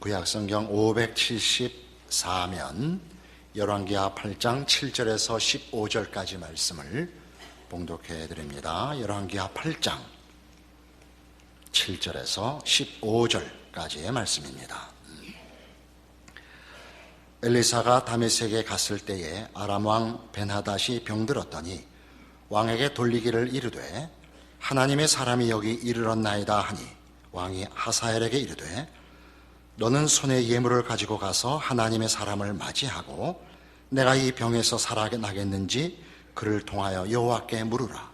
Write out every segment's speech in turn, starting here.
구약성경 574면 열왕기하 8장 7절에서 15절까지 말씀을 봉독해 드립니다. 열왕기하 8장 7절에서 15절까지의 말씀입니다. 엘리사가 다메섹에 갔을 때에 아람 왕 벤하닷이 병들었더니 왕에게 돌리기를 이르되 하나님의 사람이 여기 이르렀나이다 하니 왕이 하사엘에게 이르되 너는 손에 예물을 가지고 가서 하나님의 사람을 맞이하고 내가 이 병에서 살아나겠는지 그를 통하여 여호와께 물으라.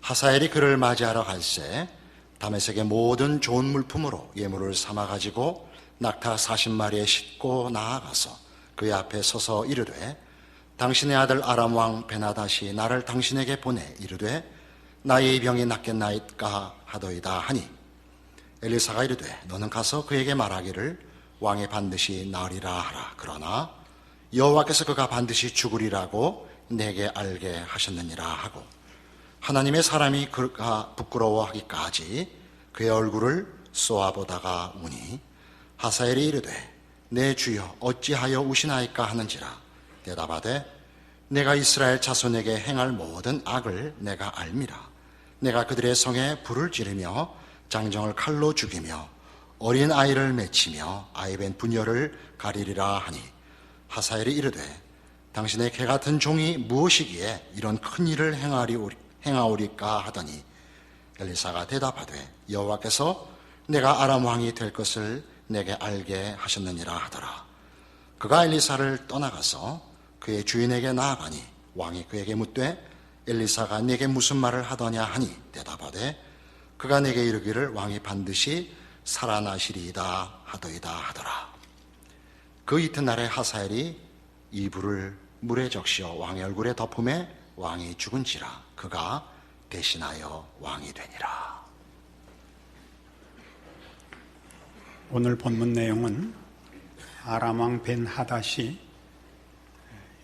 하사엘이 그를 맞이하러 갈새 다메섹의 모든 좋은 물품으로 예물을 삼아 가지고 낙타 40마리에 싣고 나아가서 그의 앞에 서서 이르되 당신의 아들 아람 왕 벤하닷이 나를 당신에게 보내 이르되 나의 병이 낫겠나이까 하더이다 하니 엘리사가 이르되 너는 가서 그에게 말하기를 왕이 반드시 나으리라 하라. 그러나 여호와께서 그가 반드시 죽으리라고 내게 알게 하셨느니라 하고 하나님의 사람이 그가 부끄러워하기까지 그의 얼굴을 쏘아보다가 우니 하사엘이 이르되 내 주여 어찌하여 우시나이까 하는지라. 대답하되 내가 이스라엘 자손에게 행할 모든 악을 내가 알미라. 내가 그들의 성에 불을 지르며 장정을 칼로 죽이며 어린 아이를 맺히며 아이벤 분열을 가리리라 하니 하사엘이 이르되 당신의 개 같은 종이 무엇이기에 이런 큰 일을 행하오리까 하더니 엘리사가 대답하되 여호와께서 내가 아람 왕이 될 것을 내게 알게 하셨느니라 하더라. 그가 엘리사를 떠나가서 그의 주인에게 나아가니 왕이 그에게 묻되 엘리사가 네게 무슨 말을 하더냐 하니 대답하되 그가 내게 이르기를 왕이 반드시 살아나시리이다 하더이다 하더라. 그 이튿날에 하사엘이 이불을 물에 적시어 왕의 얼굴에 덮음에 왕이 죽은지라. 그가 대신하여 왕이 되니라. 오늘 본문 내용은 아람 왕 벤하닷이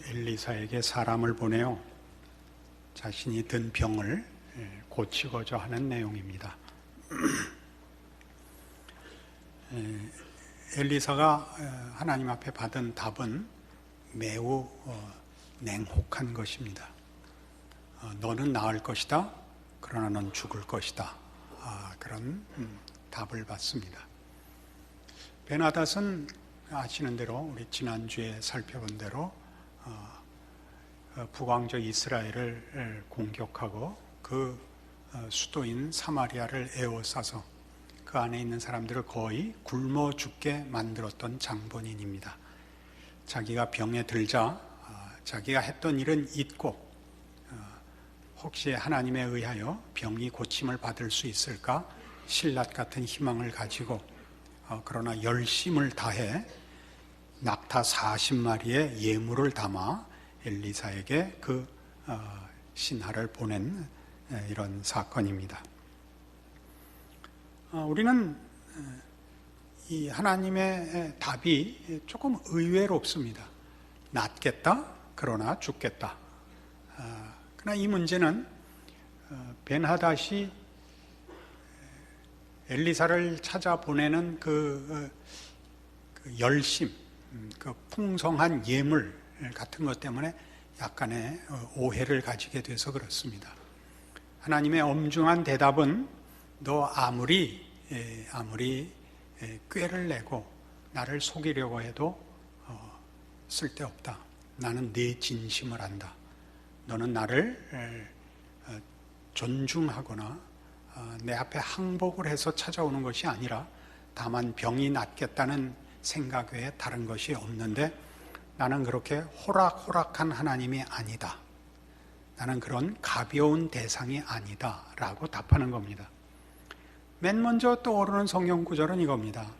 엘리사에게 사람을 보내어 자신이 든 병을 고치고자 하는 내용입니다. 엘리사가 하나님 앞에 받은 답은 매우 냉혹한 것입니다. 너는 나을 것이다. 그러나 넌 죽을 것이다. 그런 답을 받습니다. 벤하닷은 아시는 대로 우리 지난주에 살펴본 대로 북왕조 이스라엘을 공격하고 그 수도인 사마리아를 에워싸서 그 안에 있는 사람들을 거의 굶어 죽게 만들었던 장본인입니다. 자기가 병에 들자 자기가 했던 일은 잊고 혹시 하나님에 의하여 병이 고침을 받을 수 있을까 신라 같은 희망을 가지고 그러나 열심을 다해 낙타 40마리의 예물을 담아 엘리사에게 그 신하를 보낸 이런 사건입니다. 우리는 이 하나님의 답이 조금 의외롭습니다. 낫겠다, 그러나 죽겠다. 그러나 이 문제는 벤하닷이 엘리사를 찾아보내는 그 열심, 그 풍성한 예물 같은 것 때문에 약간의 오해를 가지게 돼서 그렇습니다. 하나님의 엄중한 대답은 너 아무리 꾀를 내고 나를 속이려고 해도 쓸데없다. 나는 네 진심을 안다. 너는 나를 존중하거나 내 앞에 항복을 해서 찾아오는 것이 아니라 다만 병이 낫겠다는 생각 외에 다른 것이 없는데 나는 그렇게 호락호락한 하나님이 아니다. 나는 그런 가벼운 대상이 아니다 라고 답하는 겁니다. 맨 먼저 떠오르는 성경 구절은 이겁니다.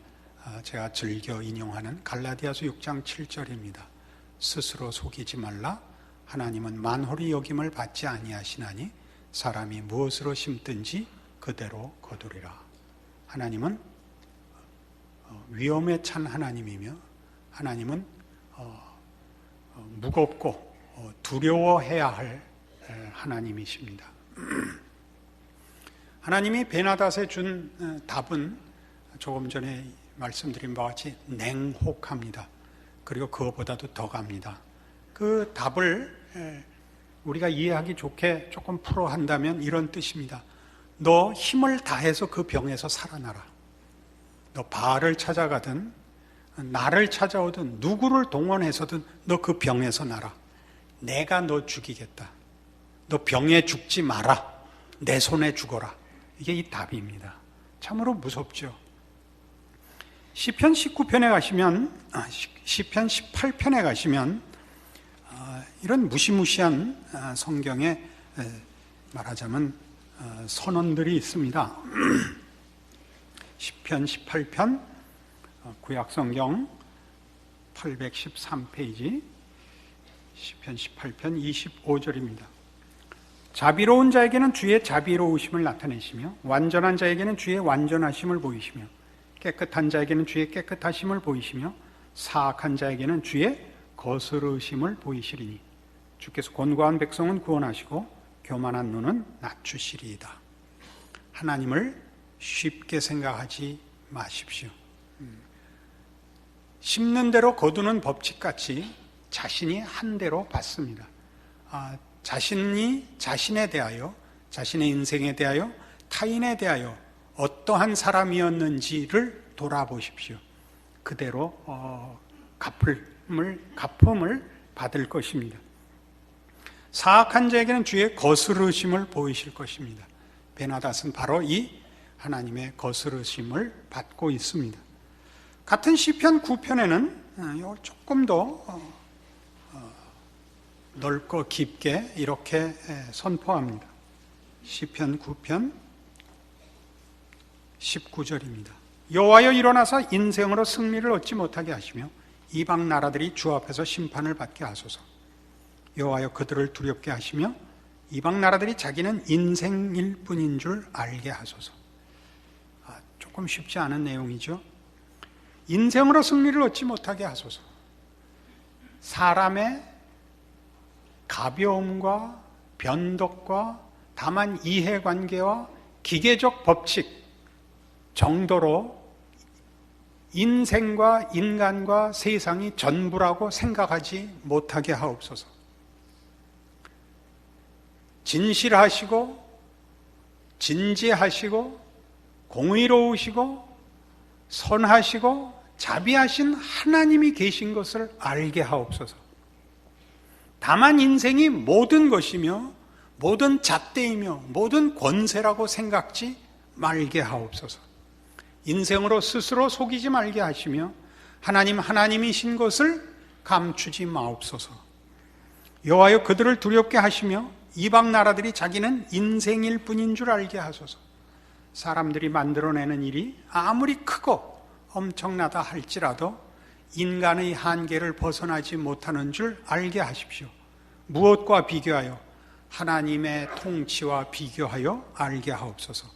제가 즐겨 인용하는 갈라디아서 6장 7절입니다. 스스로 속이지 말라. 하나님은 만홀히 여김을 받지 아니하시나니 사람이 무엇으로 심든지 그대로 거두리라. 하나님은 위험에 찬 하나님이며 하나님은 무겁고 두려워해야 할 하나님이십니다. 하나님이 벤하닷에 준 답은 조금 전에 말씀드린 바와 같이 냉혹합니다. 그리고 그것보다도 더 갑니다. 그 답을 우리가 이해하기 좋게 조금 풀어 한다면 이런 뜻입니다. 너 힘을 다해서 그 병에서 살아나라. 너 바알을 찾아가든 나를 찾아오든 누구를 동원해서든 너 그 병에서 나라. 내가 너 죽이겠다. 너 병에 죽지 마라. 내 손에 죽어라. 이게 이 답입니다. 참으로 무섭죠. 시편 19편에 가시면, 시편 18편에 가시면 이런 무시무시한 성경에 말하자면 선언들이 있습니다. 시편 18편 구약성경 813페이지 시편 18편 25절입니다. 자비로운 자에게는 주의 자비로우심을 나타내시며 완전한 자에게는 주의 완전하심을 보이시며 깨끗한 자에게는 주의 깨끗하심을 보이시며 사악한 자에게는 주의 거스르심을 보이시리니 주께서 곤고한 백성은 구원하시고 교만한 눈은 낮추시리이다. 하나님을 쉽게 생각하지 마십시오. 심는 대로 거두는 법칙같이 자신이 한 대로 받습니다. 자신이 자신에 대하여, 자신의 인생에 대하여, 타인에 대하여 어떠한 사람이었는지를 돌아보십시오. 그대로 갚음을 받을 것입니다. 사악한 자에게는 주의 거스르심을 보이실 것입니다. 베나닷은 바로 이 하나님의 거스르심을 받고 있습니다. 같은 시편 9편에는 조금 더 넓고 깊게 이렇게 선포합니다. 시편 9편 19절입니다. 여호와여 일어나서 인생으로 승리를 얻지 못하게 하시며 이방 나라들이 주 앞에서 심판을 받게 하소서. 여호와여 그들을 두렵게 하시며 이방 나라들이 자기는 인생일 뿐인 줄 알게 하소서. 조금 쉽지 않은 내용이죠. 인생으로 승리를 얻지 못하게 하소서. 사람의 가벼움과 변덕과 다만 이해관계와 기계적 법칙 정도로 인생과 인간과 세상이 전부라고 생각하지 못하게 하옵소서. 진실하시고 진지하시고 공의로우시고 선하시고 자비하신 하나님이 계신 것을 알게 하옵소서. 다만 인생이 모든 것이며 모든 잣대이며 모든 권세라고 생각지 말게 하옵소서. 인생으로 스스로 속이지 말게 하시며 하나님이신 것을 감추지 마옵소서. 여호와여 그들을 두렵게 하시며 이방 나라들이 자기는 인생일 뿐인 줄 알게 하소서. 사람들이 만들어내는 일이 아무리 크고 엄청나다 할지라도 인간의 한계를 벗어나지 못하는 줄 알게 하십시오. 무엇과 비교하여? 하나님의 통치와 비교하여 알게 하옵소서.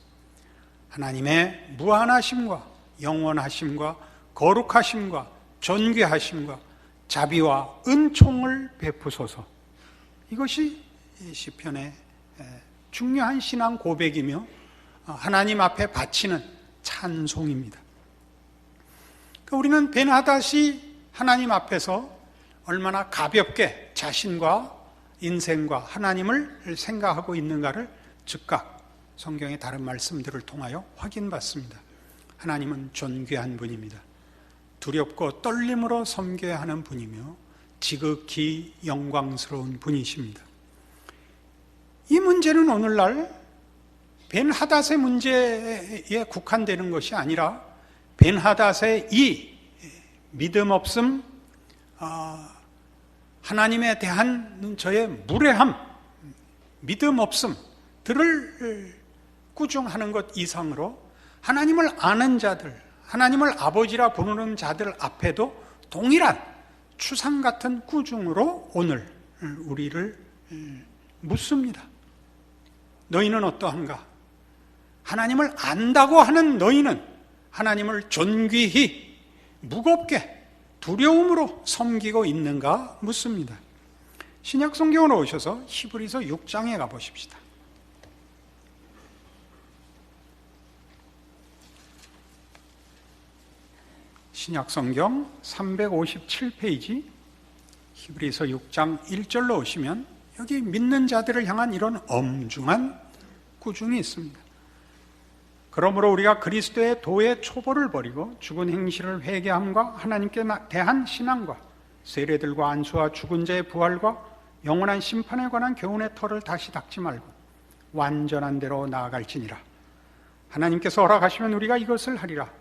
하나님의 무한하심과 영원하심과 거룩하심과 존귀하심과 자비와 은총을 베푸소서. 이것이 시편의 중요한 신앙 고백이며 하나님 앞에 바치는 찬송입니다. 우리는 벤하닷이 하나님 앞에서 얼마나 가볍게 자신과 인생과 하나님을 생각하고 있는가를 즉각 성경의 다른 말씀들을 통하여 확인받습니다. 하나님은 존귀한 분입니다. 두렵고 떨림으로 섬겨야 하는 분이며 지극히 영광스러운 분이십니다. 이 문제는 오늘날 벤하닷의 문제에 국한되는 것이 아니라 벤하닷의 이 믿음 없음, 하나님에 대한 저의 무례함, 믿음 없음들을 꾸중하는 것 이상으로 하나님을 아는 자들, 하나님을 아버지라 부르는 자들 앞에도 동일한 추상 같은 꾸중으로 오늘 우리를 묻습니다. 너희는 어떠한가? 하나님을 안다고 하는 너희는 하나님을 존귀히 무겁게 두려움으로 섬기고 있는가 묻습니다. 신약 성경으로 오셔서 히브리서 6장에 가보십시다. 신약성경 357페이지 히브리서 6장 1절로 오시면 여기 믿는 자들을 향한 이런 엄중한 꾸중이 있습니다. 그러므로 우리가 그리스도의 도의 초보를 버리고 죽은 행실을 회개함과 하나님께 대한 신앙과 세례들과 안수와 죽은 자의 부활과 영원한 심판에 관한 교훈의 털을 다시 닦지 말고 완전한 대로 나아갈지니라. 하나님께서 허락하시면 우리가 이것을 하리라.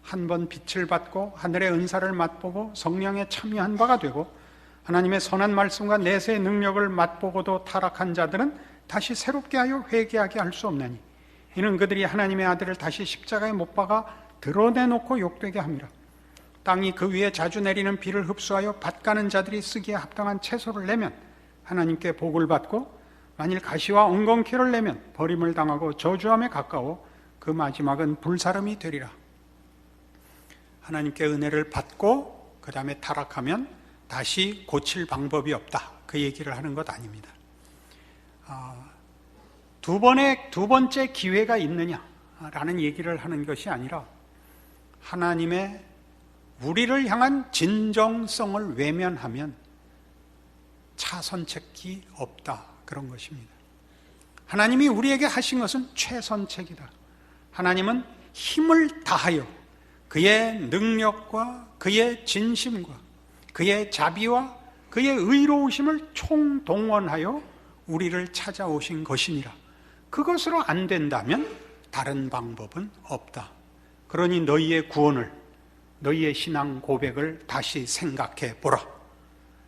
한 번 빛을 받고 하늘의 은사를 맛보고 성령에 참여한 바가 되고 하나님의 선한 말씀과 내세의 능력을 맛보고도 타락한 자들은 다시 새롭게 하여 회개하게 할 수 없나니 이는 그들이 하나님의 아들을 다시 십자가에 못 박아 드러내놓고 욕되게 함이라. 땅이 그 위에 자주 내리는 비를 흡수하여 밭 가는 자들이 쓰기에 합당한 채소를 내면 하나님께 복을 받고 만일 가시와 엉겅퀴를 내면 버림을 당하고 저주함에 가까워 그 마지막은 불사름이 되리라. 하나님께 은혜를 받고 그 다음에 타락하면 다시 고칠 방법이 없다, 그 얘기를 하는 것 아닙니다. 두 번째 기회가 있느냐라는 얘기를 하는 것이 아니라 하나님의 우리를 향한 진정성을 외면하면 차선책이 없다, 그런 것입니다. 하나님이 우리에게 하신 것은 최선책이다. 하나님은 힘을 다하여 그의 능력과 그의 진심과 그의 자비와 그의 의로우심을 총동원하여 우리를 찾아오신 것이니라. 그것으로 안 된다면 다른 방법은 없다. 그러니 너희의 구원을, 너희의 신앙 고백을 다시 생각해 보라.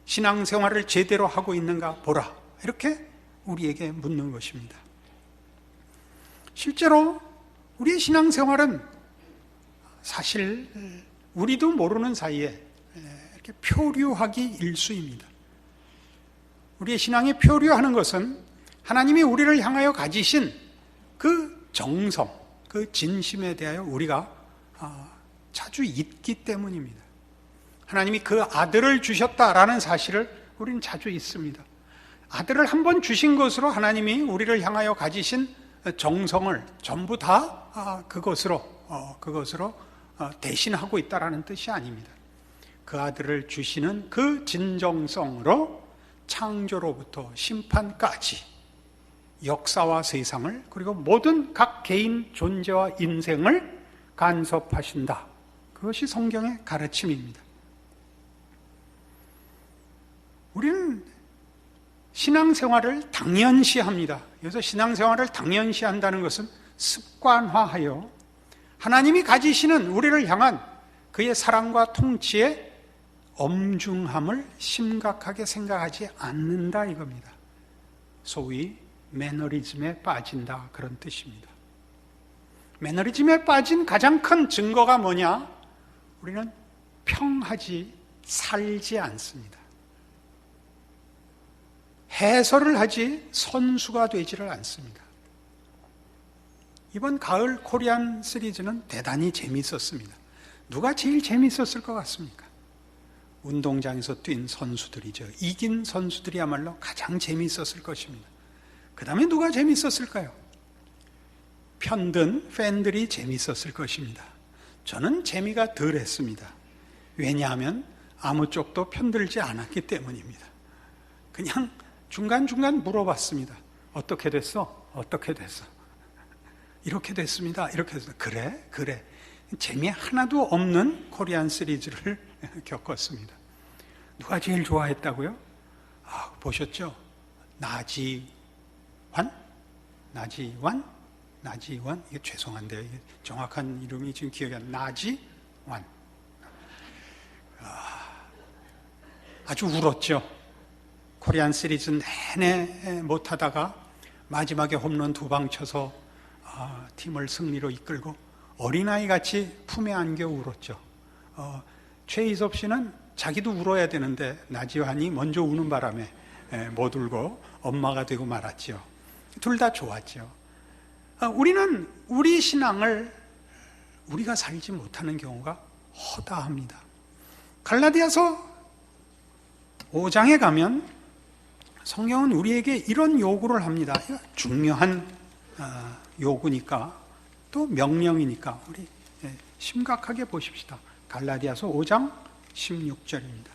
신앙생활을 제대로 하고 있는가 보라. 이렇게 우리에게 묻는 것입니다. 실제로 우리의 신앙생활은 사실 우리도 모르는 사이에 이렇게 표류하기 일쑤입니다. 우리의 신앙이 표류하는 것은 하나님이 우리를 향하여 가지신 그 정성, 그 진심에 대하여 우리가 자주 잊기 때문입니다. 하나님이 그 아들을 주셨다라는 사실을 우리는 자주 잊습니다. 아들을 한 번 주신 것으로 하나님이 우리를 향하여 가지신 정성을 전부 다 그것으로 대신하고 있다라는 뜻이 아닙니다. 그 아들을 주시는 그 진정성으로 창조로부터 심판까지 역사와 세상을, 그리고 모든 각 개인 존재와 인생을 간섭하신다. 그것이 성경의 가르침입니다. 우리는 신앙생활을 당연시합니다. 그래서 신앙생활을 당연시한다는 것은 습관화하여 하나님이 가지시는 우리를 향한 그의 사랑과 통치의 엄중함을 심각하게 생각하지 않는다, 이겁니다. 소위 매너리즘에 빠진다, 그런 뜻입니다. 매너리즘에 빠진 가장 큰 증거가 뭐냐? 우리는 평하지 살지 않습니다. 해설을 하지 선수가 되지를 않습니다. 이번 가을 코리안 시리즈는 대단히 재미있었습니다. 누가 제일 재미있었을 것 같습니까? 운동장에서 뛴 선수들이죠. 이긴 선수들이야말로 가장 재미있었을 것입니다. 그 다음에 누가 재미있었을까요? 편든 팬들이 재미있었을 것입니다. 저는 재미가 덜했습니다. 왜냐하면 아무 쪽도 편들지 않았기 때문입니다. 그냥 중간중간 물어봤습니다. 어떻게 됐어? 어떻게 됐어? 이렇게 됐습니다. 이렇게 됐어. 그래. 재미 하나도 없는 코리안 시리즈를 겪었습니다. 누가 제일 좋아했다고요? 보셨죠? 나지완? 이게 죄송한데요. 이게 정확한 이름이 지금 기억이 안 나요. 나지완. 아주 울었죠. 코리안 시리즈 내내 못하다가 마지막에 홈런 2방 쳐서 팀을 승리로 이끌고 어린아이 같이 품에 안겨 울었죠. 최희섭 씨는 자기도 울어야 되는데 나지완이 먼저 우는 바람에 못 울고 엄마가 되고 말았죠. 둘 다 좋았죠. 우리는 우리 신앙을 우리가 살지 못하는 경우가 허다합니다. 갈라디아서 5장에 가면 성경은 우리에게 이런 요구를 합니다. 중요한 요구니까, 또 명령이니까 우리 심각하게 보십시다. 갈라디아서 5장 16절입니다.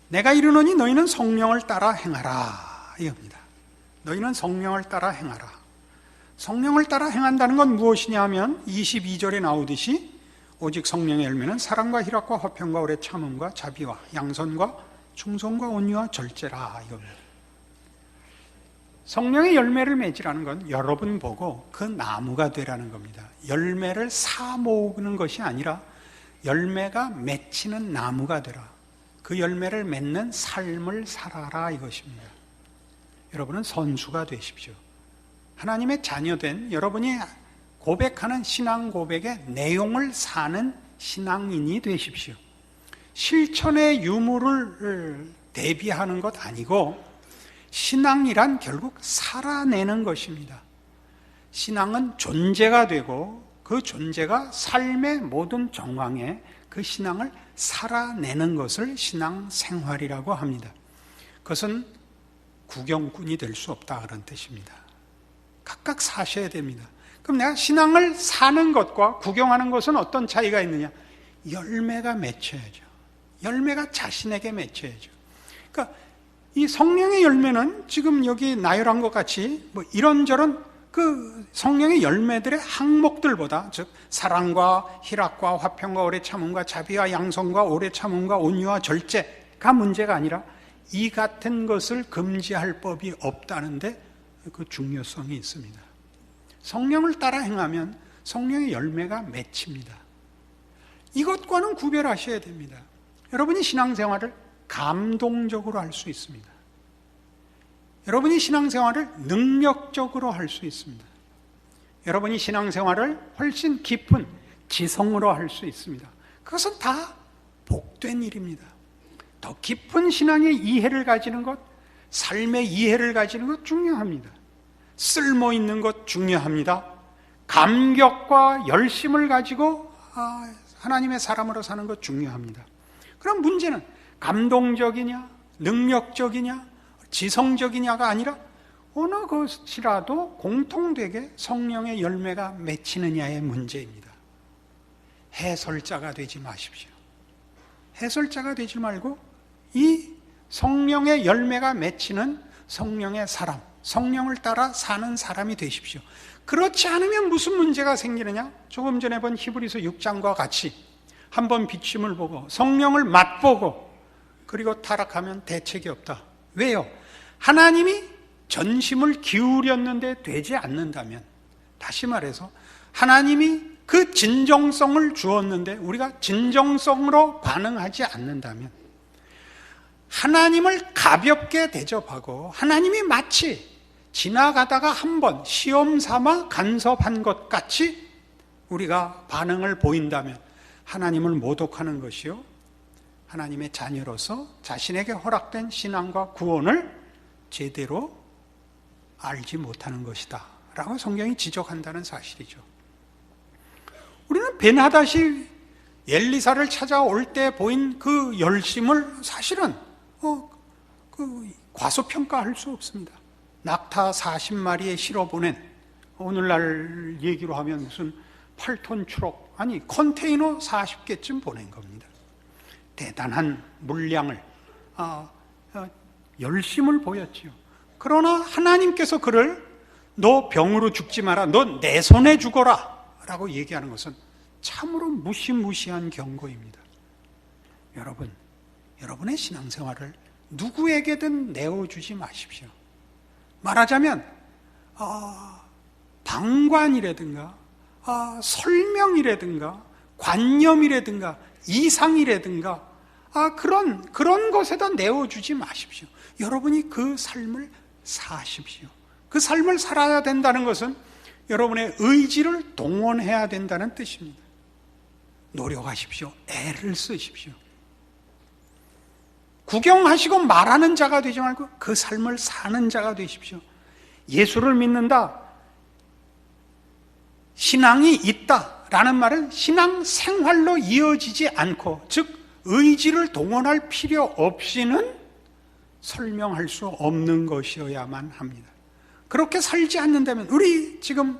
내가 이르노니 너희는 성령을 따라 행하라 이겁니다. 너희는 성령을 따라 행하라. 성령을 따라 행한다는 건 무엇이냐 하면 22절에 나오듯이 오직 성령의 열매는 사랑과 희락과 화평과 오래 참음과 자비와 양선과 충성과 온유와 절제라 이겁니다. 성령의 열매를 맺으라는 건 여러분 보고 그 나무가 되라는 겁니다. 열매를 사 모으는 것이 아니라 열매가 맺히는 나무가 되라. 그 열매를 맺는 삶을 살아라 이것입니다. 여러분은 선수가 되십시오. 하나님의 자녀된 여러분이 고백하는 신앙 고백의 내용을 사는 신앙인이 되십시오. 실천의 유무를 대비하는 것 아니고 신앙이란 결국 살아내는 것입니다. 신앙은 존재가 되고 그 존재가 삶의 모든 정황에 그 신앙을 살아내는 것을 신앙생활이라고 합니다. 그것은 구경꾼이 될 수 없다 그런 뜻입니다. 각각 사셔야 됩니다. 그럼 내가 신앙을 사는 것과 구경하는 것은 어떤 차이가 있느냐? 열매가 맺혀야죠. 열매가 자신에게 맺혀야죠. 그러니까 이 성령의 열매는 지금 여기 나열한 것 같이 뭐 이런저런 그 성령의 열매들의 항목들보다 즉 사랑과 희락과 화평과 오래 참음과 자비와 양성과 오래 참음과 온유와 절제가 문제가 아니라 이 같은 것을 금지할 법이 없다는데 그 중요성이 있습니다. 성령을 따라 행하면 성령의 열매가 맺힙니다. 이것과는 구별하셔야 됩니다. 여러분이 신앙생활을 감동적으로 할 수 있습니다. 여러분이 신앙생활을 능력적으로 할 수 있습니다. 여러분이 신앙생활을 훨씬 깊은 지성으로 할 수 있습니다. 그것은 다 복된 일입니다. 더 깊은 신앙의 이해를 가지는 것, 삶의 이해를 가지는 것 중요합니다. 쓸모 있는 것 중요합니다. 감격과 열심을 가지고 하나님의 사람으로 사는 것 중요합니다. 그럼 문제는 감동적이냐, 능력적이냐, 지성적이냐가 아니라 어느 것이라도 공통되게 성령의 열매가 맺히느냐의 문제입니다. 해설자가 되지 마십시오. 해설자가 되지 말고 이 성령의 열매가 맺히는 성령의 사람, 성령을 따라 사는 사람이 되십시오. 그렇지 않으면 무슨 문제가 생기느냐? 조금 전에 본 히브리서 6장과 같이 한번 비침을 보고 성령을 맛보고 그리고 타락하면 대책이 없다. 왜요? 하나님이 전심을 기울였는데 되지 않는다면, 다시 말해서 하나님이 그 진정성을 주었는데 우리가 진정성으로 반응하지 않는다면, 하나님을 가볍게 대접하고 하나님이 마치 지나가다가 한번 시험 삼아 간섭한 것 같이 우리가 반응을 보인다면 하나님을 모독하는 것이요, 하나님의 자녀로서 자신에게 허락된 신앙과 구원을 제대로 알지 못하는 것이다 라고 성경이 지적한다는 사실이죠. 우리는 벤하닷이 엘리사를 찾아올 때 보인 그 열심을 사실은 과소평가할 수 없습니다. 낙타 40마리에 실어보낸, 오늘날 얘기로 하면 무슨 8톤 트럭, 아니 컨테이너 40개쯤 보낸 겁니다. 대단한 물량을, 열심을 보였지요. 그러나 하나님께서 그를 너 병으로 죽지 마라, 너 내 손에 죽어라 라고 얘기하는 것은 참으로 무시무시한 경고입니다. 여러분, 여러분의 신앙생활을 누구에게든 내어주지 마십시오. 말하자면 방관이라든가 설명이라든가 관념이라든가 이상이라든가 그런 것에다 내어주지 마십시오. 여러분이 그 삶을 사십시오. 그 삶을 살아야 된다는 것은 여러분의 의지를 동원해야 된다는 뜻입니다. 노력하십시오. 애를 쓰십시오. 구경하시고 말하는 자가 되지 말고 그 삶을 사는 자가 되십시오. 예수를 믿는다, 신앙이 있다라는 말은 신앙생활로 이어지지 않고, 즉 의지를 동원할 필요 없이는 설명할 수 없는 것이어야만 합니다. 그렇게 살지 않는다면, 우리 지금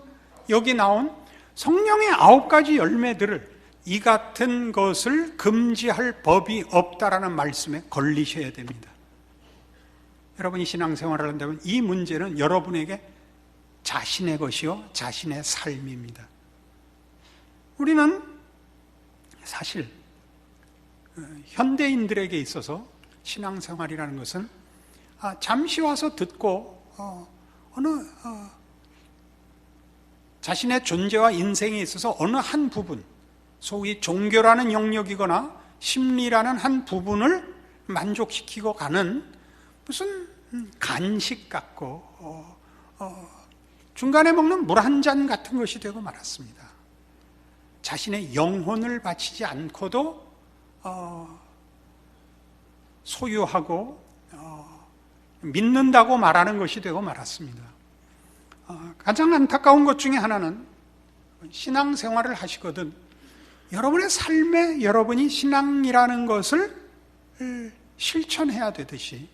여기 나온 성령의 9가지 열매들을 이 같은 것을 금지할 법이 없다라는 말씀에 걸리셔야 됩니다. 여러분이 신앙생활을 한다면 이 문제는 여러분에게 자신의 것이요 자신의 삶입니다. 우리는 사실 현대인들에게 있어서 신앙생활이라는 것은 잠시 와서 듣고 자신의 존재와 인생에 있어서 어느 한 부분, 소위 종교라는 영역이거나 심리라는 한 부분을 만족시키고 가는 무슨 간식 같고 중간에 먹는 물 한 잔 같은 것이 되고 말았습니다. 자신의 영혼을 바치지 않고도 소유하고 믿는다고 말하는 것이 되고 말았습니다. 가장 안타까운 것 중에 하나는 신앙생활을 하시거든 여러분의 삶에 여러분이 신앙이라는 것을 실천해야 되듯이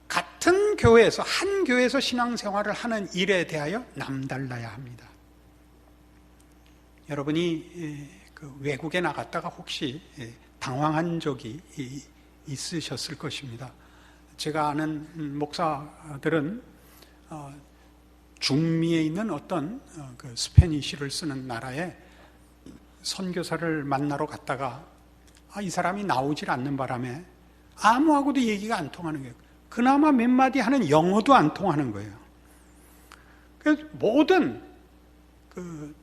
같은 교회에서 한 교회에서 신앙생활을 하는 일에 대하여 남달라야 합니다. 여러분이 외국에 나갔다가 혹시 당황한 적이 있으셨을 것입니다. 제가 아는 목사들은 중미에 있는 어떤 스페니쉬를 쓰는 나라에 선교사를 만나러 갔다가 이 사람이 나오질 않는 바람에 아무하고도 얘기가 안 통하는 거예요. 그나마 몇 마디 하는 영어도 안 통하는 거예요. 그래서 모든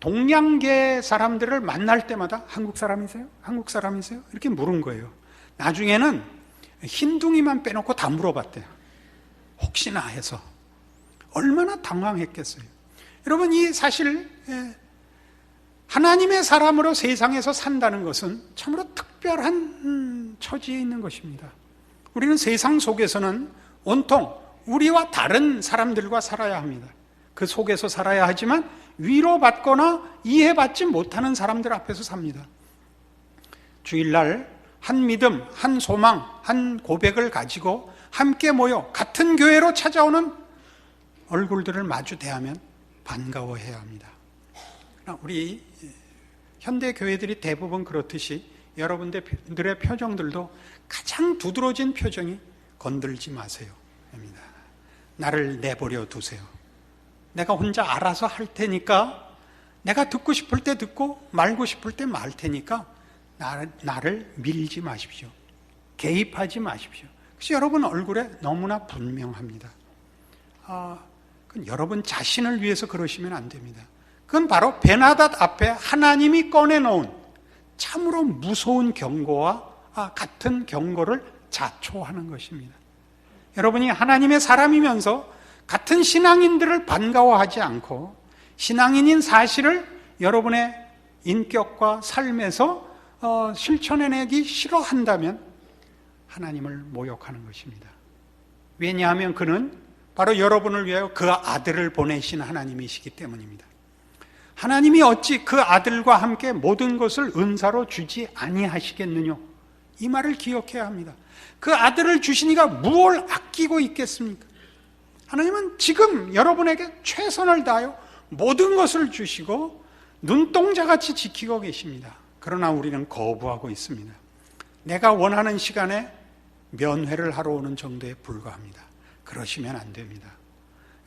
동양계 사람들을 만날 때마다 한국 사람이세요? 한국 사람이세요? 이렇게 물은 거예요. 나중에는 흰둥이만 빼놓고 다 물어봤대요. 혹시나 해서. 얼마나 당황했겠어요. 여러분, 이 사실 하나님의 사람으로 세상에서 산다는 것은 참으로 특별한 처지에 있는 것입니다. 우리는 세상 속에서는 온통 우리와 다른 사람들과 살아야 합니다. 그 속에서 살아야 하지만 위로받거나 이해받지 못하는 사람들 앞에서 삽니다. 주일날 한 믿음, 한 소망, 한 고백을 가지고 함께 모여 같은 교회로 찾아오는 얼굴들을 마주 대하면 반가워해야 합니다. 우리 현대 교회들이 대부분 그렇듯이 여러분들의 표정들도 가장 두드러진 표정이 건들지 마세요 입니다. 나를 내버려 두세요. 내가 혼자 알아서 할 테니까, 내가 듣고 싶을 때 듣고 말고 싶을 때 말 테니까 나를 밀지 마십시오. 개입하지 마십시오. 그래서 여러분 얼굴에 너무나 분명합니다. 그건 여러분 자신을 위해서 그러시면 안 됩니다. 그건 바로 베나닷 앞에 하나님이 꺼내놓은 참으로 무서운 경고와 같은 경고를 자초하는 것입니다. 여러분이 하나님의 사람이면서 같은 신앙인들을 반가워하지 않고 신앙인인 사실을 여러분의 인격과 삶에서 실천해내기 싫어한다면 하나님을 모욕하는 것입니다. 왜냐하면 그는 바로 여러분을 위하여 그 아들을 보내신 하나님이시기 때문입니다. 하나님이 어찌 그 아들과 함께 모든 것을 은사로 주지 아니하시겠느냐, 이 말을 기억해야 합니다. 그 아들을 주시니가 무엇을 아끼고 있겠습니까? 하나님은 지금 여러분에게 최선을 다하여 모든 것을 주시고 눈동자같이 지키고 계십니다. 그러나 우리는 거부하고 있습니다. 내가 원하는 시간에 면회를 하러 오는 정도에 불과합니다. 그러시면 안 됩니다.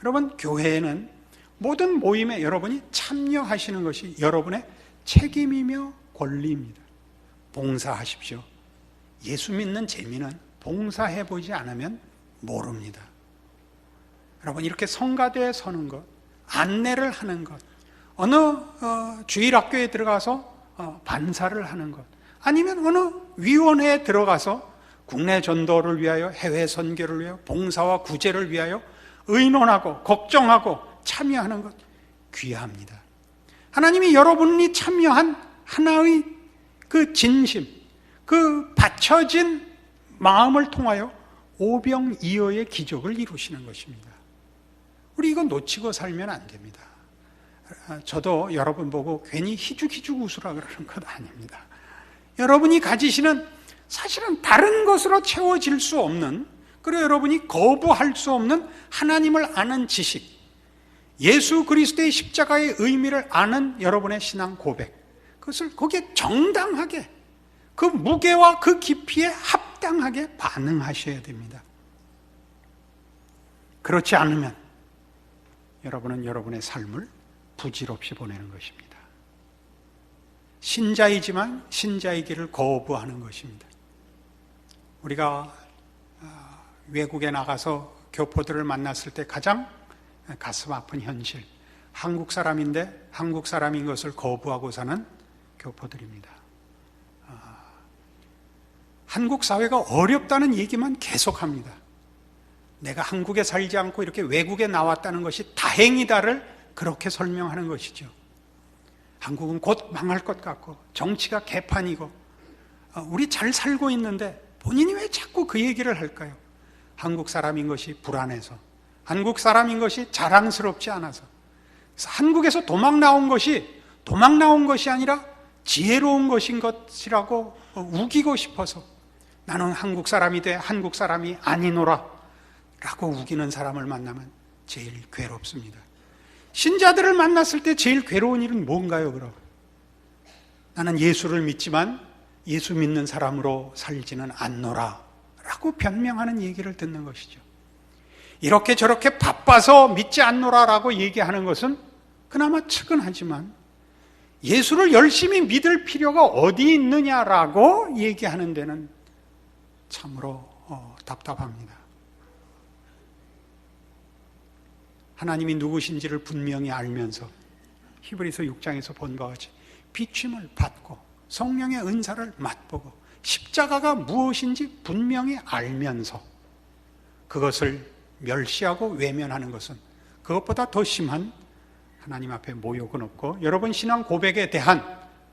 여러분, 교회에는 모든 모임에 여러분이 참여하시는 것이 여러분의 책임이며 권리입니다. 봉사하십시오. 예수 믿는 재미는 봉사해보지 않으면 모릅니다. 여러분, 이렇게 성가대에 서는 것, 안내를 하는 것, 어느 주일학교에 들어가서 반사를 하는 것, 아니면 어느 위원회에 들어가서 국내 전도를 위하여, 해외 선교를 위하여, 봉사와 구제를 위하여 의논하고 걱정하고 참여하는 것, 귀합니다. 하나님이 여러분이 참여한 하나의 그 진심, 그 바쳐진 마음을 통하여 오병이어의 기적을 이루시는 것입니다. 우리 이거 놓치고 살면 안 됩니다. 저도 여러분 보고 괜히 희죽희죽 웃으라 그러는 것 아닙니다. 여러분이 가지시는 사실은 다른 것으로 채워질 수 없는, 그리고 여러분이 거부할 수 없는 하나님을 아는 지식, 예수 그리스도의 십자가의 의미를 아는 여러분의 신앙 고백, 그것을 거기에 정당하게, 그 무게와 그 깊이에 합당하게 반응하셔야 됩니다. 그렇지 않으면 여러분은 여러분의 삶을 부질없이 보내는 것입니다. 신자이지만 신자의 길을 거부하는 것입니다. 우리가 외국에 나가서 교포들을 만났을 때 가장 가슴 아픈 현실, 한국 사람인데 한국 사람인 것을 거부하고 사는 교포들입니다. 한국 사회가 어렵다는 얘기만 계속합니다. 내가 한국에 살지 않고 이렇게 외국에 나왔다는 것이 다행이다를 그렇게 설명하는 것이죠. 한국은 곧 망할 것 같고 정치가 개판이고 우리 잘 살고 있는데 본인이 왜 자꾸 그 얘기를 할까요? 한국 사람인 것이 불안해서, 한국 사람인 것이 자랑스럽지 않아서, 한국에서 도망 나온 것이 아니라 지혜로운 것인 것이라고 우기고 싶어서 나는 한국 사람이 돼 한국 사람이 아니노라 라고 우기는 사람을 만나면 제일 괴롭습니다. 신자들을 만났을 때 제일 괴로운 일은 뭔가요, 그럼? 나는 예수를 믿지만 예수 믿는 사람으로 살지는 않노라 라고 변명하는 얘기를 듣는 것이죠. 이렇게 저렇게 바빠서 믿지 않노라 라고 얘기하는 것은 그나마 측은하지만 예수를 열심히 믿을 필요가 어디 있느냐라고 얘기하는 데는 참으로 답답합니다. 하나님이 누구신지를 분명히 알면서 히브리서 6장에서 본 바와 같이 비춤을 받고 성령의 은사를 맛보고 십자가가 무엇인지 분명히 알면서 그것을 멸시하고 외면하는 것은 그것보다 더 심한 하나님 앞에 모욕은 없고 여러분 신앙 고백에 대한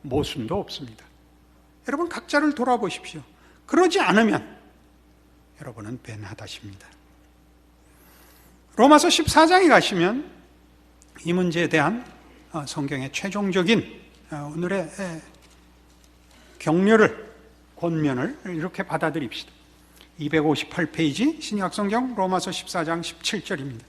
모순도 없습니다. 여러분 각자를 돌아보십시오. 그러지 않으면 여러분은 벤하다십니다. 로마서 14장에 가시면 이 문제에 대한 성경의 최종적인 오늘의 격려를, 권면을 이렇게 받아들입시다. 258페이지 신약성경 로마서 14장 17절입니다.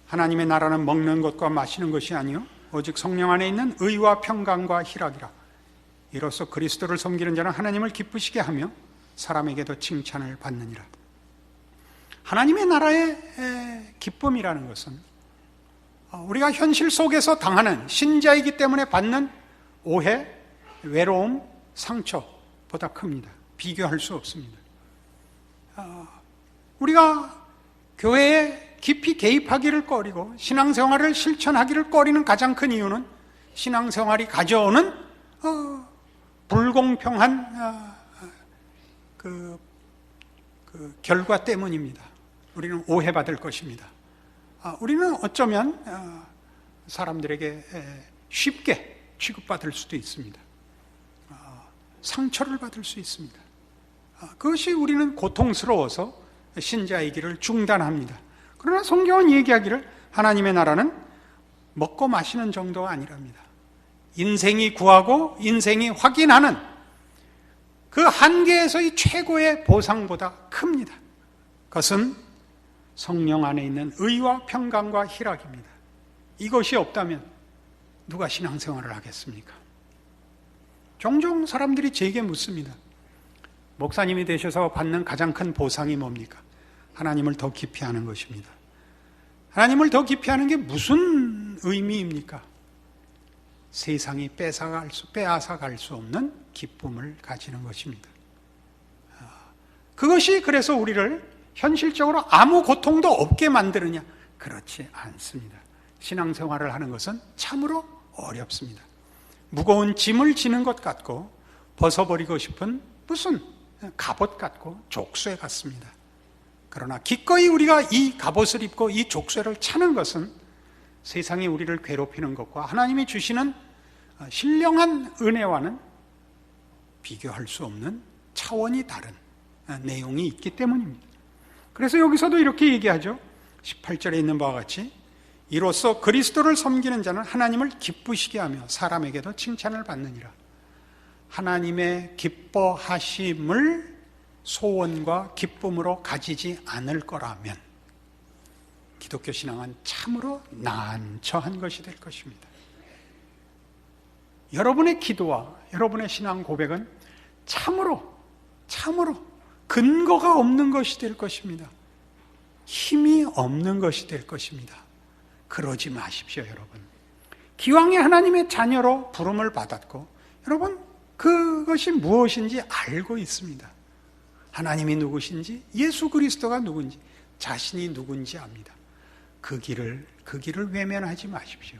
하나님의 나라는 먹는 것과 마시는 것이 아니요 오직 성령 안에 있는 의와 평강과 희락이라. 이로써 그리스도를 섬기는 자는 하나님을 기쁘시게 하며 사람에게도 칭찬을 받느니라. 하나님의 나라의 기쁨이라는 것은 우리가 현실 속에서 당하는, 신자이기 때문에 받는 오해, 외로움, 상처보다 큽니다. 비교할 수 없습니다. 우리가 교회에 깊이 개입하기를 꺼리고 신앙생활을 실천하기를 꺼리는 가장 큰 이유는 신앙생활이 가져오는 불공평한 그 결과 때문입니다. 우리는 오해받을 것입니다. 우리는 어쩌면 사람들에게 쉽게 취급받을 수도 있습니다. 상처를 받을 수 있습니다. 그것이 우리는 고통스러워서 신자의 길을 중단합니다. 그러나 성경은 얘기하기를 하나님의 나라는 먹고 마시는 정도가 아니랍니다. 인생이 구하고 인생이 확인하는 그 한계에서의 최고의 보상보다 큽니다. 그것은 성령 안에 있는 의와 평강과 희락입니다. 이것이 없다면 누가 신앙생활을 하겠습니까? 종종 사람들이 제게 묻습니다. 목사님이 되셔서 받는 가장 큰 보상이 뭡니까? 하나님을 더 깊이 아는 것입니다. 하나님을 더 깊이 아는 게 무슨 의미입니까? 세상이 빼앗아갈 수 없는 기쁨을 가지는 것입니다. 그것이 그래서 우리를 현실적으로 아무 고통도 없게 만드느냐? 그렇지 않습니다. 신앙생활을 하는 것은 참으로 어렵습니다. 무거운 짐을 지는 것 같고 벗어버리고 싶은 무슨 갑옷 같고 족쇄 같습니다. 그러나 기꺼이 우리가 이 갑옷을 입고 이 족쇄를 차는 것은 세상이 우리를 괴롭히는 것과 하나님이 주시는 신령한 은혜와는 비교할 수 없는 차원이 다른 내용이 있기 때문입니다. 그래서 여기서도 이렇게 얘기하죠. 18절에 있는 바와 같이 이로써 그리스도를 섬기는 자는 하나님을 기쁘시게 하며 사람에게도 칭찬을 받느니라. 하나님의 기뻐하심을 소원과 기쁨으로 가지지 않을 거라면 기독교 신앙은 참으로 난처한 것이 될 것입니다. 여러분의 기도와 여러분의 신앙 고백은 참으로 근거가 없는 것이 될 것입니다. 힘이 없는 것이 될 것입니다. 그러지 마십시오, 여러분. 기왕에 하나님의 자녀로 부름을 받았고, 여러분, 그것이 무엇인지 알고 있습니다. 하나님이 누구신지, 예수 그리스도가 누군지, 자신이 누군지 압니다. 그 길을 외면하지 마십시오.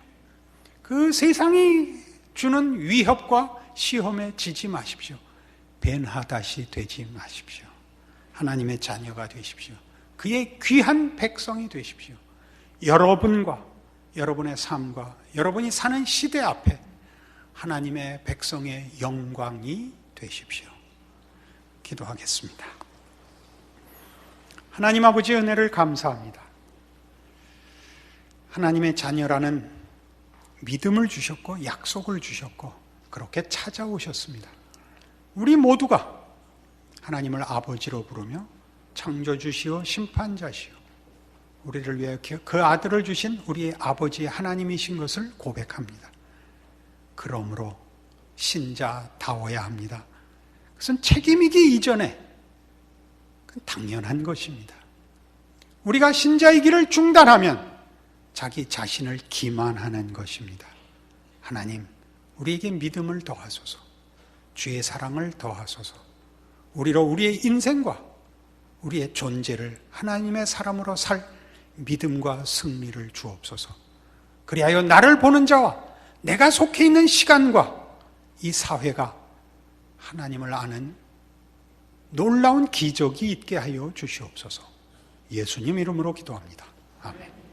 그 세상이 주는 위협과 시험에 지지 마십시오. 벤하닷이 되지 마십시오. 하나님의 자녀가 되십시오. 그의 귀한 백성이 되십시오. 여러분과 여러분의 삶과 여러분이 사는 시대 앞에 하나님의 백성의 영광이 되십시오. 기도하겠습니다. 하나님 아버지 은혜를 감사합니다. 하나님의 자녀라는 믿음을 주셨고 약속을 주셨고 그렇게 찾아오셨습니다. 우리 모두가 하나님을 아버지로 부르며 창조주시오 심판자시오 우리를 위해 그 아들을 주신 우리의 아버지 하나님이신 것을 고백합니다. 그러므로 신자다워야 합니다. 그것은 책임이기 이전에 당연한 것입니다. 우리가 신자이기를 중단하면 자기 자신을 기만하는 것입니다. 하나님, 우리에게 믿음을 더하소서, 주의 사랑을 더하소서, 우리로 우리의 인생과 우리의 존재를 하나님의 사람으로 살 믿음과 승리를 주옵소서. 그리하여 나를 보는 자와 내가 속해 있는 시간과 이 사회가 하나님을 아는 놀라운 기적이 있게 하여 주시옵소서. 예수님 이름으로 기도합니다. 아멘.